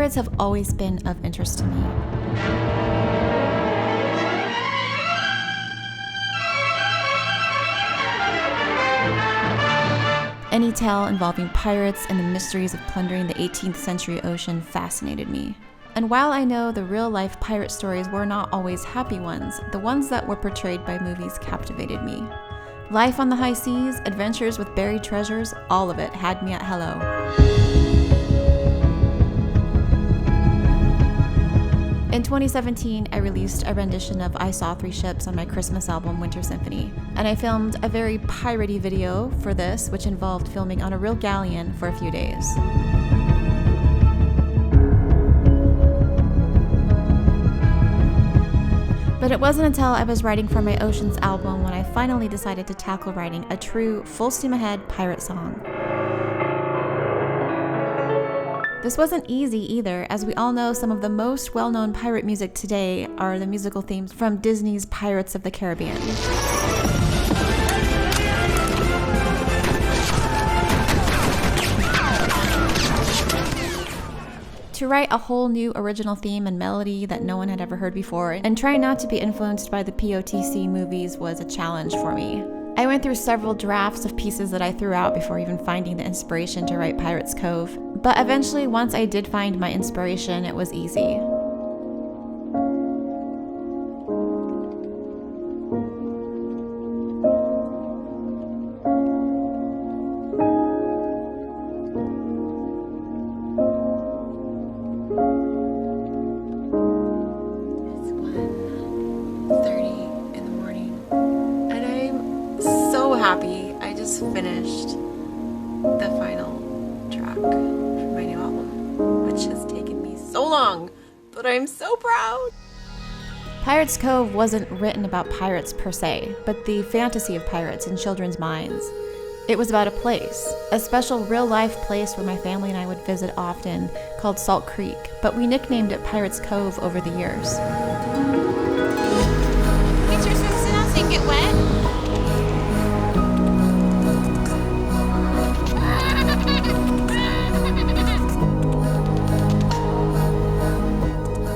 Pirates have always been of interest to me. Any tale involving pirates and the mysteries of plundering the 18th century ocean fascinated me. And while I know the real-life pirate stories were not always happy ones, the ones that were portrayed by movies captivated me. Life on the high seas, adventures with buried treasures, all of it had me at hello. In 2017, I released a rendition of I Saw Three Ships on my Christmas album, Winter Symphony, and I filmed a very piratey video for this, which involved filming on a real galleon for a few days. But it wasn't until I was writing for my Oceans album when I finally decided to tackle writing a true, full steam ahead pirate song. This wasn't easy either, as we all know some of the most well-known pirate music today are the musical themes from Disney's Pirates of the Caribbean. To write a whole new original theme and melody that no one had ever heard before, and try not to be influenced by the POTC movies was a challenge for me. I went through several drafts of pieces that I threw out before even finding the inspiration to write Pirates Cove. But eventually, once I did find my inspiration, it was easy. It's 1:30 in the morning, and I'm so happy. I just finished the final track for my new album, which has taken me so long, but I'm so proud. Pirates Cove wasn't written about pirates per se, but the fantasy of pirates in children's minds. It was about a place, a special real-life place where my family and I would visit often, called Salt Creek, but we nicknamed it Pirates Cove over the years. Get your swimsuit on so you can get wet.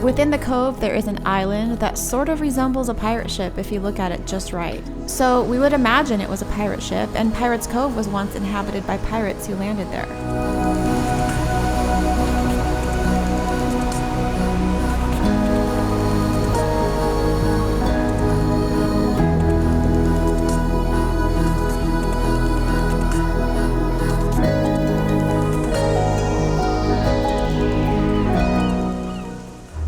Within the cove, there is an island that sort of resembles a pirate ship if you look at it just right. So we would imagine it was a pirate ship, and Pirates Cove was once inhabited by pirates who landed there.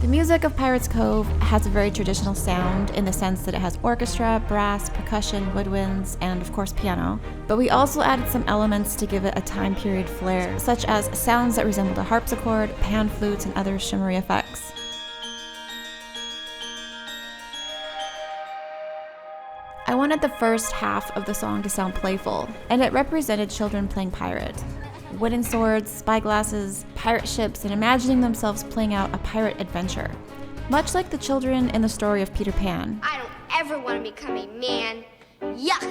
The music of Pirates Cove has a very traditional sound in the sense that it has orchestra, brass, percussion, woodwinds, and of course piano. But we also added some elements to give it a time period flair, such as sounds that resembled a harpsichord, pan flutes, and other shimmery effects. I wanted the first half of the song to sound playful, and it represented children playing pirate. Wooden swords, spyglasses, pirate ships, and imagining themselves playing out a pirate adventure. Much like the children in the story of Peter Pan. I don't ever want to become a man. Yuck!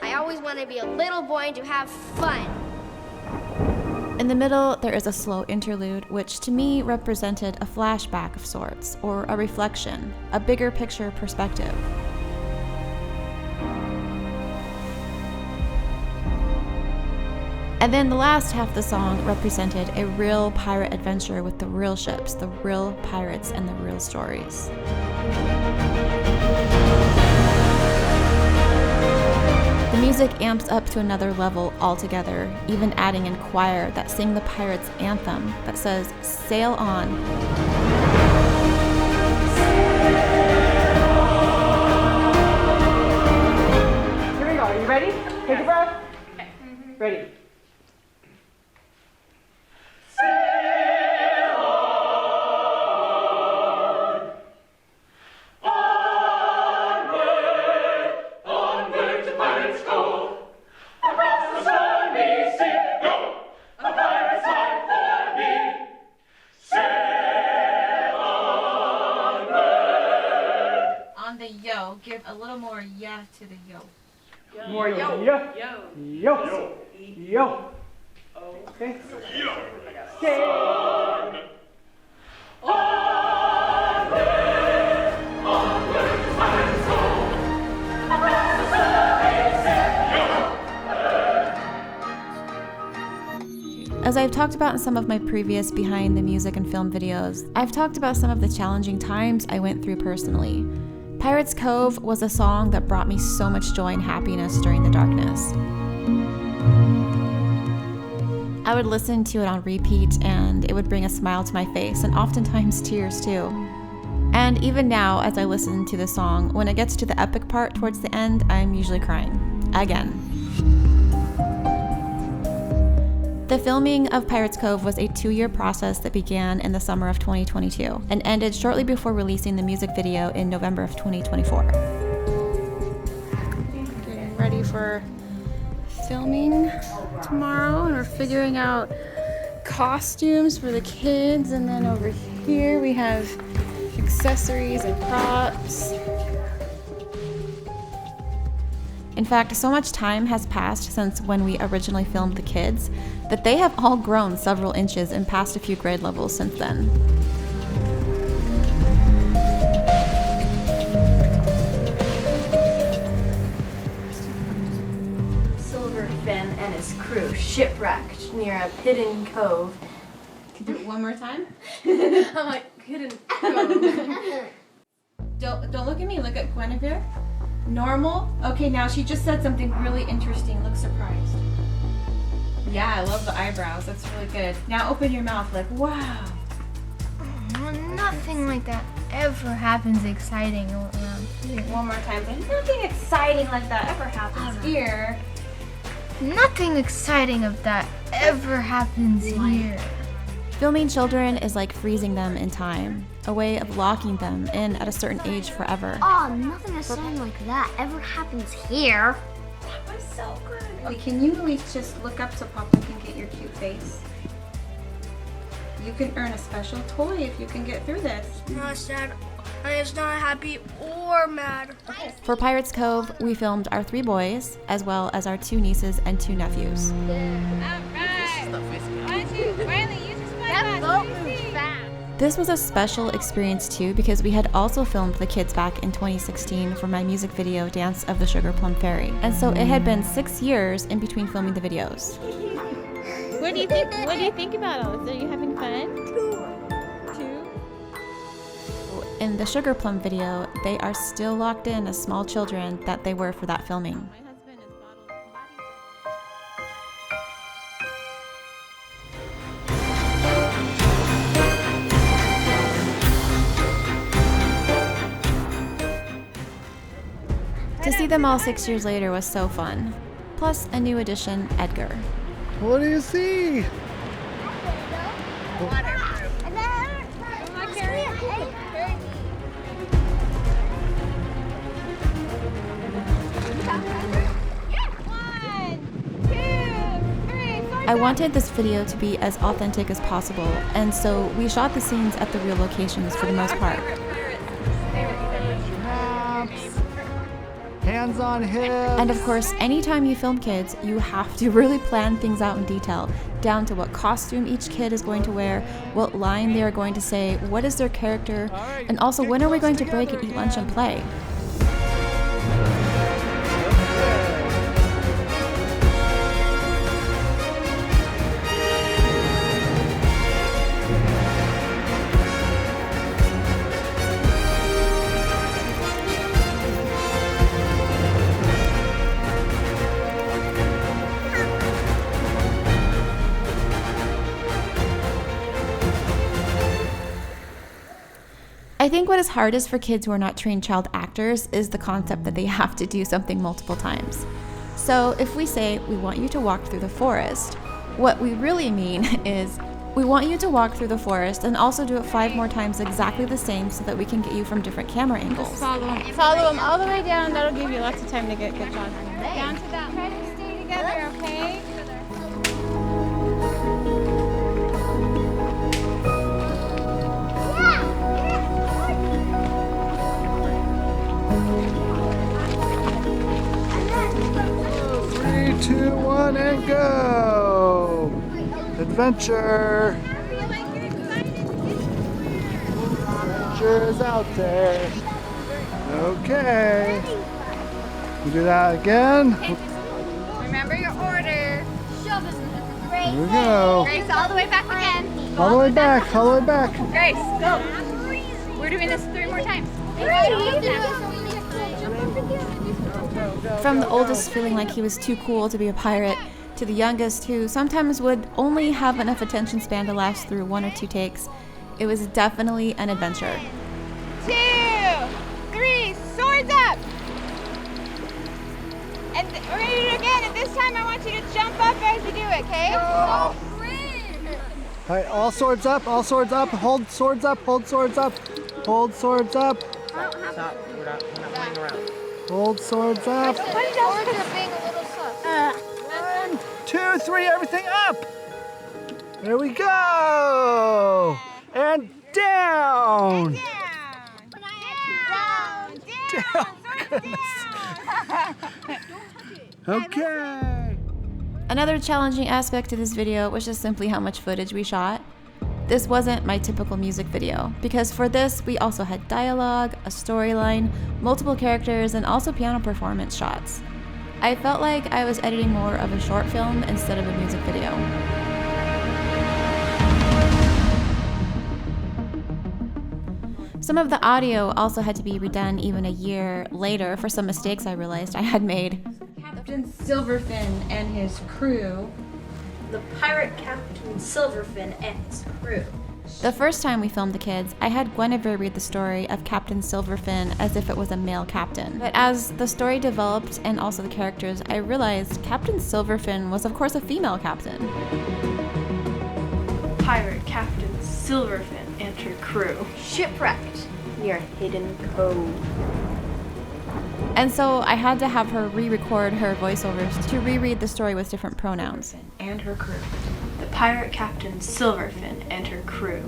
I always want to be a little boy and to have fun. In the middle, there is a slow interlude, which to me represented a flashback of sorts, or a reflection, a bigger picture perspective. And then the last half of the song represented a real pirate adventure with the real ships, the real pirates, and the real stories. The music amps up to another level altogether, even adding in choir that sing the pirates' anthem that says, "Sail on." Here we go. Are you ready? Take a breath. Okay. Ready. Give a little more yeah to the yo. More yo. Yo. Yo. Yo. Okay. Yo. As I've talked about in some of my previous behind the music and film videos, I've talked about some of the challenging times I went through personally. Pirates Cove was a song that brought me so much joy and happiness during the darkness. I would listen to it on repeat and it would bring a smile to my face and oftentimes tears too. And even now, as I listen to the song, when it gets to the epic part towards the end, I'm usually crying. Again. The filming of Pirates Cove was a 2-year process that began in the summer of 2022 and ended shortly before releasing the music video in November of 2024. Getting ready for filming tomorrow, and we're figuring out costumes for the kids, and then over here we have accessories and props. In fact, so much time has passed since when we originally filmed the kids that they have all grown several inches and passed a few grade levels since then. Silverfin and his crew shipwrecked near a hidden cove. Can you do it one more time? I'm like, hidden cove. Don't look at me, look at Gwenevere. Normal? Okay, now she just said something really interesting. Look surprised. Yeah, I love the eyebrows. That's really good. Now open your mouth like, wow. Nothing like that ever happens exciting around here. One more time. Like, nothing exciting like that ever happens here. Nothing exciting of that ever happens here. Filming children is like freezing them in time, a way of locking them in at a certain age forever. Oh, nothing exciting like that ever happens here. That was so good. Okay, can you at least just look up so Papa can get your cute face? You can earn a special toy if you can get through this. Not sad. I was not happy or mad. Okay. For Pirates Cove, we filmed our 3 boys, as well as our 2 nieces and 2 nephews. This was a special experience too because we had also filmed the kids back in 2016 for my music video Dance of the Sugar Plum Fairy. And so it had been 6 years in between filming the videos. What do you think about all this? Are you having fun? Two? In the Sugar Plum video, they are still locked in as small children that they were for that filming. To see them all 6 years later was so fun. Plus a new addition, Edgar. What do you see? I wanted this video to be as authentic as possible, and so we shot the scenes at the real locations for the most part. Hands on hips. And of course, anytime you film kids, you have to really plan things out in detail, down to what costume each kid is going to wear, what line they are going to say, what is their character, and also when are we going to break and eat lunch and play. I think what is hardest for kids who are not trained child actors is the concept that they have to do something multiple times. So if we say we want you to walk through the forest, what we really mean is we want you to walk through the forest and also do it 5 more times exactly the same so that we can get you from different camera angles. Follow them all the way down. That'll give you lots of time to get good shots. Down to that. Try to stay together, okay? Three, two, one, and go! Adventure! Adventure is out there. Okay. We do that again. Remember your order. Here we go. Grace, all the way back again. All the way back, all the way back. Grace, go. We're doing this 3 more times. From the oldest feeling like he was too cool to be a pirate, to the youngest who sometimes would only have enough attention span to last through 1 or 2 takes, it was definitely an adventure. 2, 3, swords up! And we're gonna do it again, and this time I want you to jump up as you do it, okay? All right, all swords up, hold swords up, hold swords up, hold swords up. Stop, we're not playing around. Hold swords up. Swords are being a little soft. 1, 2, 3, everything up. There we go. And down. Down. Okay. Another challenging aspect to this video was just simply how much footage we shot. This wasn't my typical music video, because for this we also had dialogue, a storyline, multiple characters, and also piano performance shots. I felt like I was editing more of a short film instead of a music video. Some of the audio also had to be redone even a year later for some mistakes I realized I had made. Captain Silverfin and his crew. The pirate Captain Silverfin and his crew. The first time we filmed the kids, I had Gwenevere read the story of Captain Silverfin as if it was a male captain. But as the story developed and also the characters, I realized Captain Silverfin was of course a female captain. Pirate Captain Silverfin and her crew. Shipwrecked near Hidden Cove. And so I had to have her re-record her voiceovers to reread the story with different pronouns. And her crew. The pirate Captain Silverfin and her crew.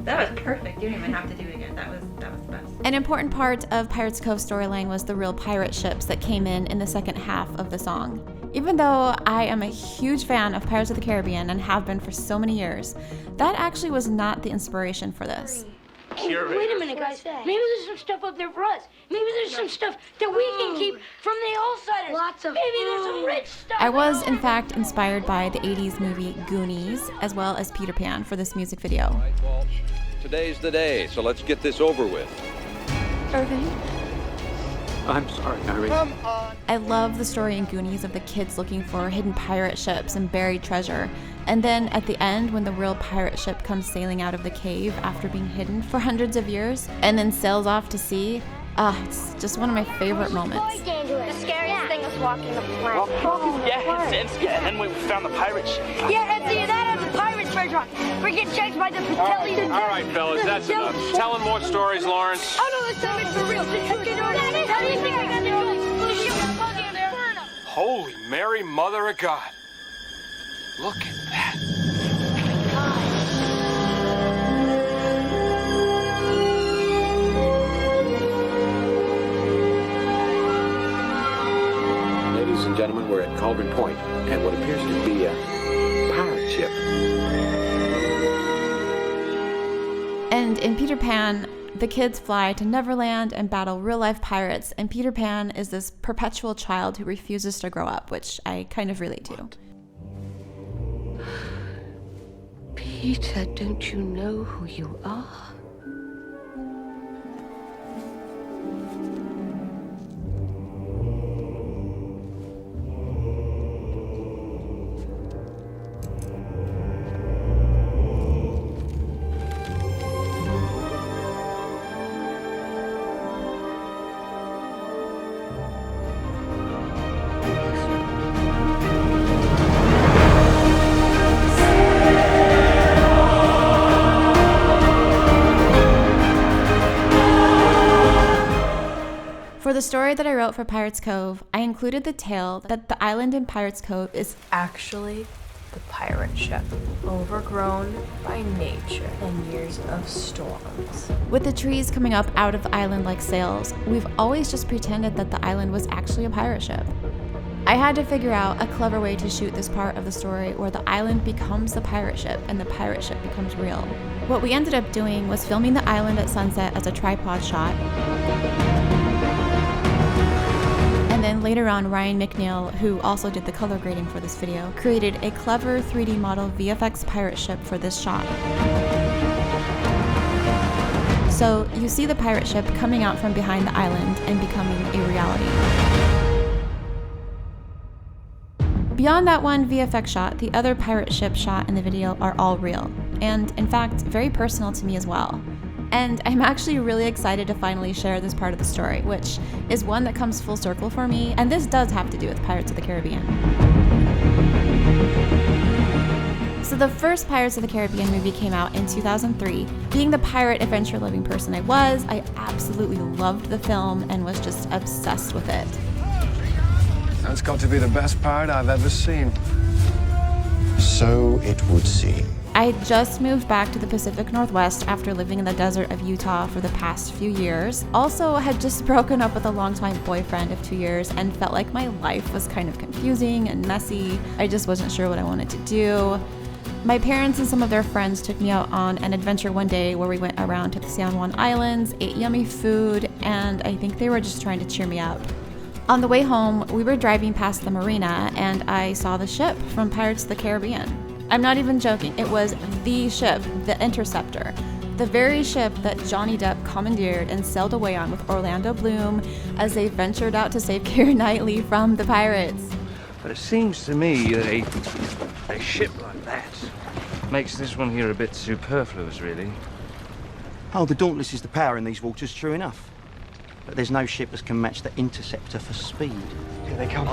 That was perfect. You didn't even have to do it again. That was the best. An important part of Pirates Cove storyline was the real pirate ships that came in the second half of the song. Even though I am a huge fan of Pirates of the Caribbean and have been for so many years, that actually was not the inspiration for this. Hey, wait a minute, guys. Maybe there's some stuff up there for us. Maybe there's some stuff that we can keep from the All-Siders. Lots of Maybe there's some rich stuff. I was, in fact, inspired by the 80s movie Goonies, as well as Peter Pan for this music video. All right, Walsh. Today's the day, so let's get this over with. Irving? I'm sorry, Irving. Come on. I love the story in Goonies of the kids looking for hidden pirate ships and buried treasure. And then at the end, when the real pirate ship comes sailing out of the cave after being hidden for hundreds of years and then sails off to sea, it's just one of my favorite moments. The scariest thing was walking the plank. And then we found the pirate ship. Yeah, and see, that has a pirate treasure. We're getting chased by the Patelli. All right, fellas, that's enough. Telling more stories, Lawrence. Oh, no, this time it's for real. How do you think we're going to do it? The ship is bugging there. Holy Mary, Mother of God. Look at that. Ladies and gentlemen, we're at Cauldron Point, and what appears to be a pirate ship. And in Peter Pan, the kids fly to Neverland and battle real-life pirates, and Peter Pan is this perpetual child who refuses to grow up, which I kind of relate to. Peter, don't you know who you are? For the story that I wrote for Pirates Cove, I included the tale that the island in Pirates Cove is Actually, the pirate ship, overgrown by nature and years of storms. with the trees coming up out of the island like sails. We've always just pretended that the island was actually a pirate ship. I had to figure out a clever way to shoot this part of the story where the island becomes the pirate ship and the pirate ship becomes real. What we ended up doing was filming the island at sunset as a tripod shot. And then later on, Ryan McNeal, who also did the color grading for this video, created a clever 3D model VFX pirate ship for this shot. So you see the pirate ship coming out from behind the island and becoming a reality. Beyond that one VFX shot, the other pirate ship shot in the video are all real, and in fact, very personal to me as well. And I'm actually really excited to finally share this part of the story, which is one that comes full circle for me, and this does have to do with Pirates of the Caribbean. So the first Pirates of the Caribbean movie came out in 2003. Being the pirate adventure-loving person I was, I absolutely loved the film and was just obsessed with it. That's got to be the best pirate I've ever seen. So it would seem. I had just moved back to the Pacific Northwest after living in the desert of Utah for the past few years. Also, I had just broken up with a longtime boyfriend of 2 years and felt like my life was kind of confusing and messy. I just wasn't sure what I wanted to do. My parents and some of their friends took me out on an adventure one day where we went around to the San Juan Islands, ate yummy food, and I think they were just trying to cheer me up. On the way home, we were driving past the marina and I saw the ship from Pirates of the Caribbean. I'm not even joking, it was the ship, the Interceptor. The very ship that Johnny Depp commandeered and sailed away on with Orlando Bloom as they ventured out to save Keira Knightley from the pirates. But it seems to me that a ship like that makes this one here a bit superfluous, really. Oh, the Dauntless is the power in these waters, true enough. But there's no ship that can match the Interceptor for speed. Here they come.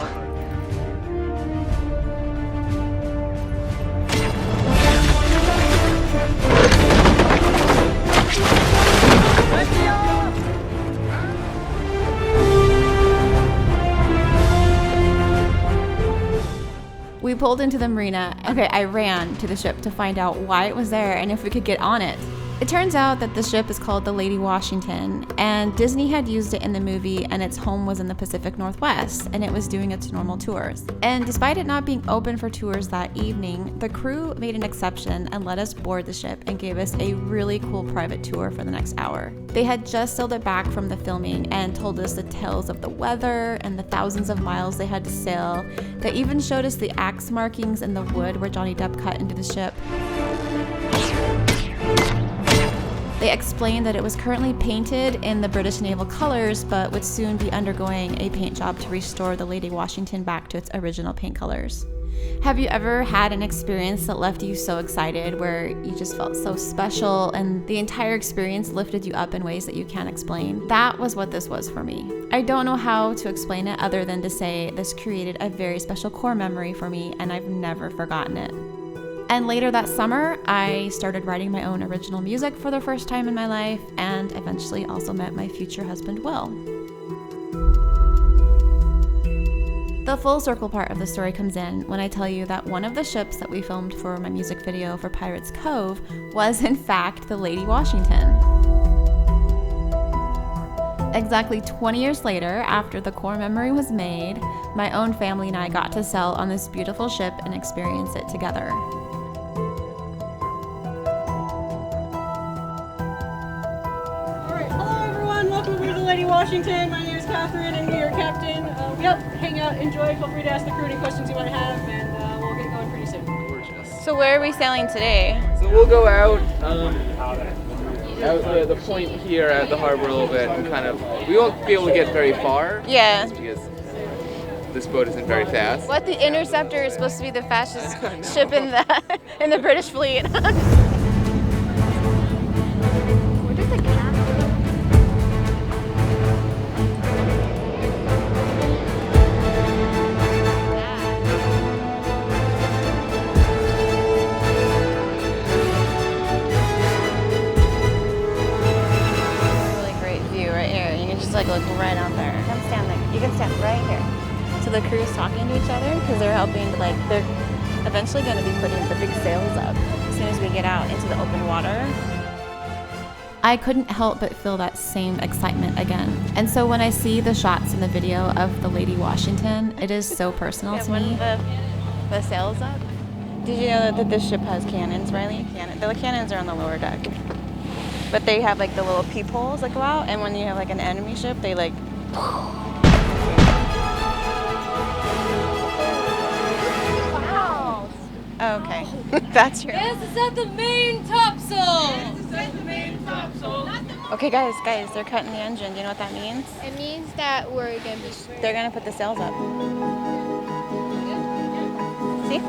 We pulled into the marina. Okay, I ran to the ship to find out why it was there and if we could get on it. It turns out that the ship is called the Lady Washington, and Disney had used it in the movie, and its home was in the Pacific Northwest, and it was doing its normal tours. And despite it not being open for tours that evening, the crew made an exception and let us board the ship and gave us a really cool private tour for the next hour. They had just sailed it back from the filming and told us the tales of the weather and the thousands of miles they had to sail. They even showed us the axe markings in the wood where Johnny Depp cut into the ship. They explained that it was currently painted in the British naval colors, but would soon be undergoing a paint job to restore the Lady Washington back to its original paint colors. Have you ever had an experience that left you so excited, where you just felt so special and the entire experience lifted you up in ways that you can't explain? That was what this was for me. I don't know how to explain it other than to say this created a very special core memory for me, and I've never forgotten it. And later that summer, I started writing my own original music for the first time in my life, and eventually also met my future husband, Will. The full circle part of the story comes in when I tell you that one of the ships that we filmed for my music video for Pirates Cove was in fact the Lady Washington. Exactly 20 years later, after the core memory was made, my own family and I got to sail on this beautiful ship and experience it together. Welcome aboard the Lady Washington. My name is Catherine. I'm your captain. Hang out, enjoy. Feel free to ask the crew any questions you might have, and we'll get going pretty soon. Gorgeous. So where are we sailing today? So we'll go out the point here at the harbor a little bit, and kind of, we won't be able to get very far. Yeah. Just because this boat isn't very fast. What, the Interceptor is supposed to be the fastest ship in the British fleet? Look right out there. Come stand there. You can stand right here. So the crew's talking to each other because they're helping to, they're eventually going to be putting the big sails up as soon as we get out into the open water. I couldn't help but feel that same excitement again. And so when I see the shots in the video of the Lady Washington, it is so personal to me. The sails up. Did you know that this ship has cannons, Riley? The cannons are on the lower deck. But they have like the little peepholes that go out, and when you have like an enemy ship, they like... Wow! Oh, okay. That's true. Yes, it's at the main topsail! Yes, it's at the main topsail! Okay, guys, they're cutting the engine. Do you know what that means? It means that we're gonna be... They're gonna put the sails up. See?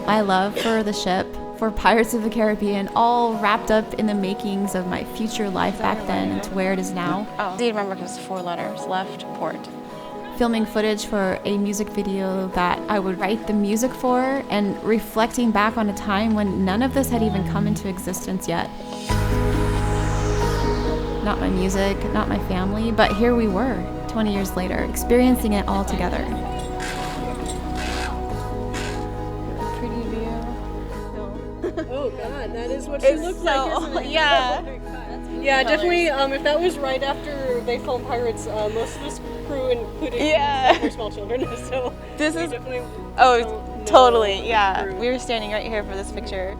My love for the ship, for Pirates of the Caribbean, all wrapped up in the makings of my future life back then and to where it is now. Oh, do you remember? Because 4 letters left, port. Filming footage for a music video that I would write the music for, and reflecting back on a time when none of this had even come into existence yet. Not my music, not my family, but here we were, 20 years later, experiencing it all together. Oh God, that is what she looks like, isn't it? Yeah. Yeah, definitely. If that was right after they filmed Pirates, most of this crew included were small children. So this is definitely. Totally. Yeah, we were standing right here for this picture.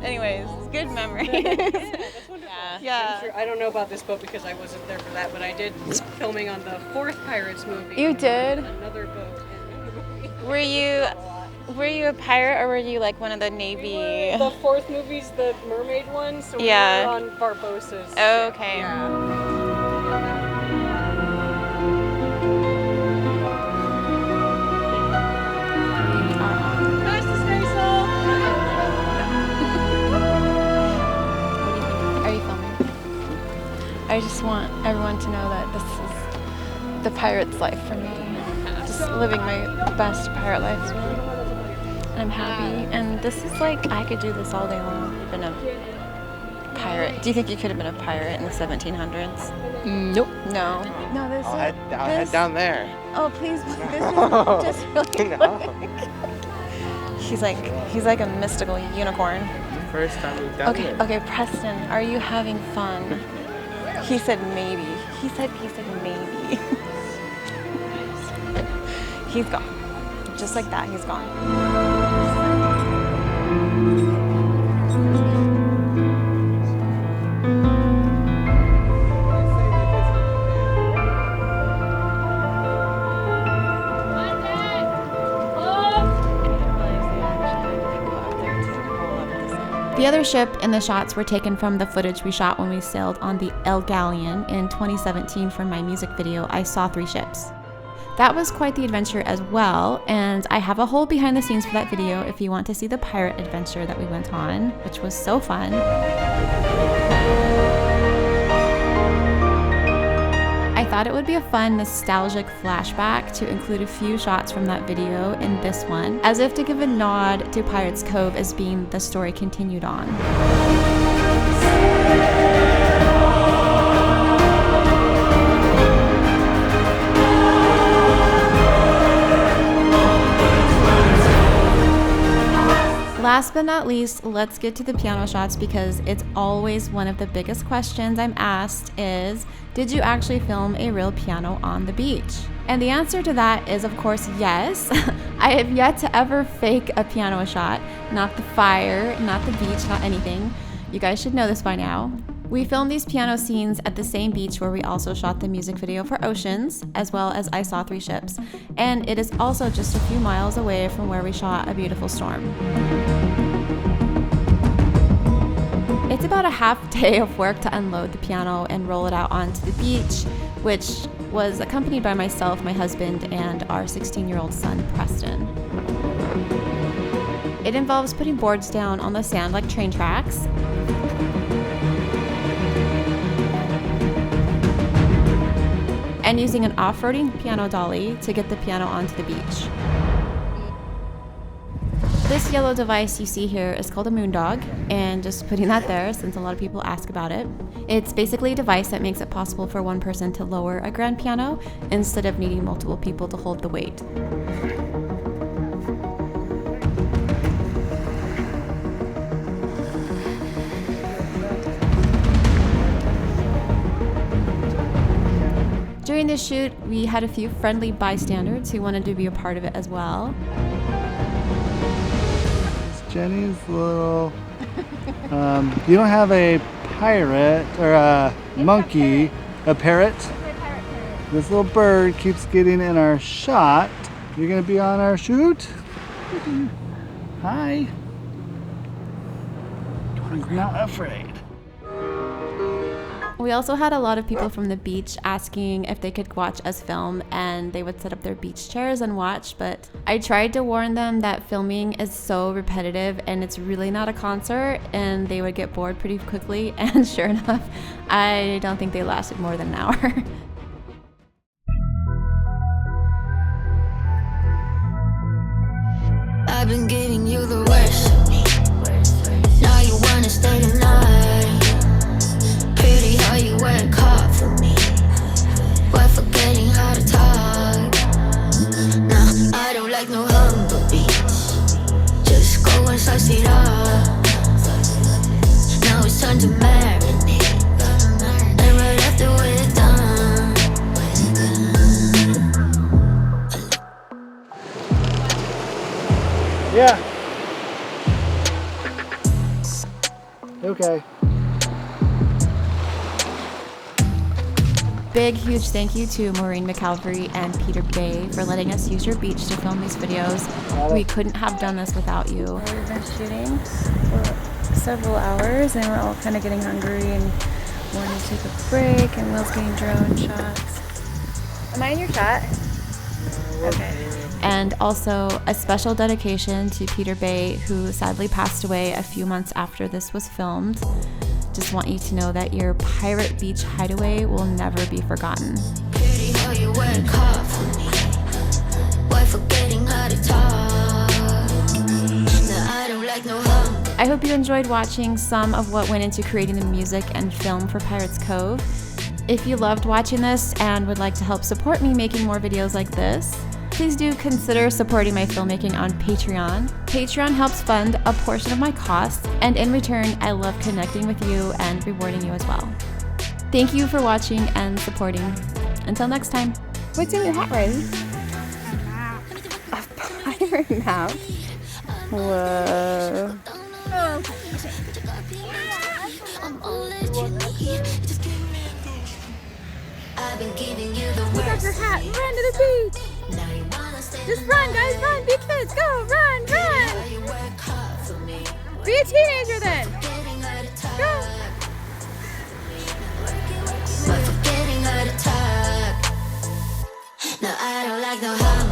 Anyways, good memories. That's wonderful. Yeah. Sure, I don't know about this boat because I wasn't there for that, but I did filming on the 4th Pirates movie. You did? Another boat in the movie. Were you a pirate, or were you like one of the Navy? The 4th movie's the mermaid one, so we were on Barbossa's. Oh, okay. Yeah. Nice to stay sail. Are you filming? I just want everyone to know that this is the pirate's life for me. Just living my best pirate life. I'm happy, and this is like, I could do this all day long. I've been a pirate. Do you think you could have been a pirate in the 1700s? Nope. No. No, this I'll head down there. Oh, please, this is just really quick. He's like a mystical unicorn. First time we've done it. Okay, Preston, are you having fun? He said maybe. He said maybe. He's gone. Just like that, he's gone. The other ship and the shots were taken from the footage we shot when we sailed on the El Galleon in 2017 for my music video, I Saw 3 Ships. That was quite the adventure as well, and I have a whole behind the scenes for that video if you want to see the pirate adventure that we went on, which was so fun. I thought it would be a fun, nostalgic flashback to include a few shots from that video in this one, as if to give a nod to Pirates Cove as being the story continued on. Last but not least, let's get to the piano shots because it's always one of the biggest questions I'm asked is, did you actually film a real piano on the beach? And the answer to that is, of course, yes. I have yet to ever fake a piano shot, not the fire, not the beach, not anything. You guys should know this by now. We filmed these piano scenes at the same beach where we also shot the music video for Oceans, as well as I Saw 3 Ships, and it is also just a few miles away from where we shot A Beautiful Storm. It's about a half day of work to unload the piano and roll it out onto the beach, which was accompanied by myself, my husband, and our 16-year-old son, Preston. It involves putting boards down on the sand like train tracks, and using an off-roading piano dolly to get the piano onto the beach. This yellow device you see here is called a moondog, and just putting that there since a lot of people ask about it. It's basically a device that makes it possible for one person to lower a grand piano instead of needing multiple people to hold the weight. During this shoot, we had a few friendly bystanders who wanted to be a part of it as well. Jenny's little... you don't have a pirate or a monkey, a parrot? This little bird keeps getting in our shot. You're gonna be on our shoot? Hi. He's not afraid. We also had a lot of people from the beach asking if they could watch us film, and they would set up their beach chairs and watch, but I tried to warn them that filming is so repetitive and it's really not a concert, and they would get bored pretty quickly, and sure enough, I don't think they lasted more than an hour. I've been giving you the worst of me. Now you wanna stay tonight. Pretty how you work hard for me. We're forgetting how to talk. Nah, I don't like no humble beats. Just go and suss it up. Now it's time to marinate. And right after we're done. Yeah. Okay. Big, huge thank you to Maureen McCalvary and Peter Bay for letting us use your beach to film these videos. We couldn't have done this without you. We've been shooting for several hours and we're all kind of getting hungry and wanting to take a break, and Will's getting drone shots. Am I in your shot? Okay. And also a special dedication to Peter Bay, who sadly passed away a few months after this was filmed. Just want you to know that your pirate beach hideaway will never be forgotten. Pretty how you work hard for me. Why forgetting how to talk? Nah, I don't like no hum. I hope you enjoyed watching some of what went into creating the music and film for Pirates Cove. If you loved watching this and would like to help support me making more videos like this, please do consider supporting my filmmaking on Patreon. Patreon helps fund a portion of my costs, and in return, I love connecting with you and rewarding you as well. Thank you for watching and supporting. Until next time. What's in your hat, Riley? A pirate mouth? Whoa. I've been giving you the Pick up your hat and run to the beach! Just run, guys, run! Be kids, go! Run, run! Be a teenager then! Go! But forgetting how to talk. No, I don't like no hum.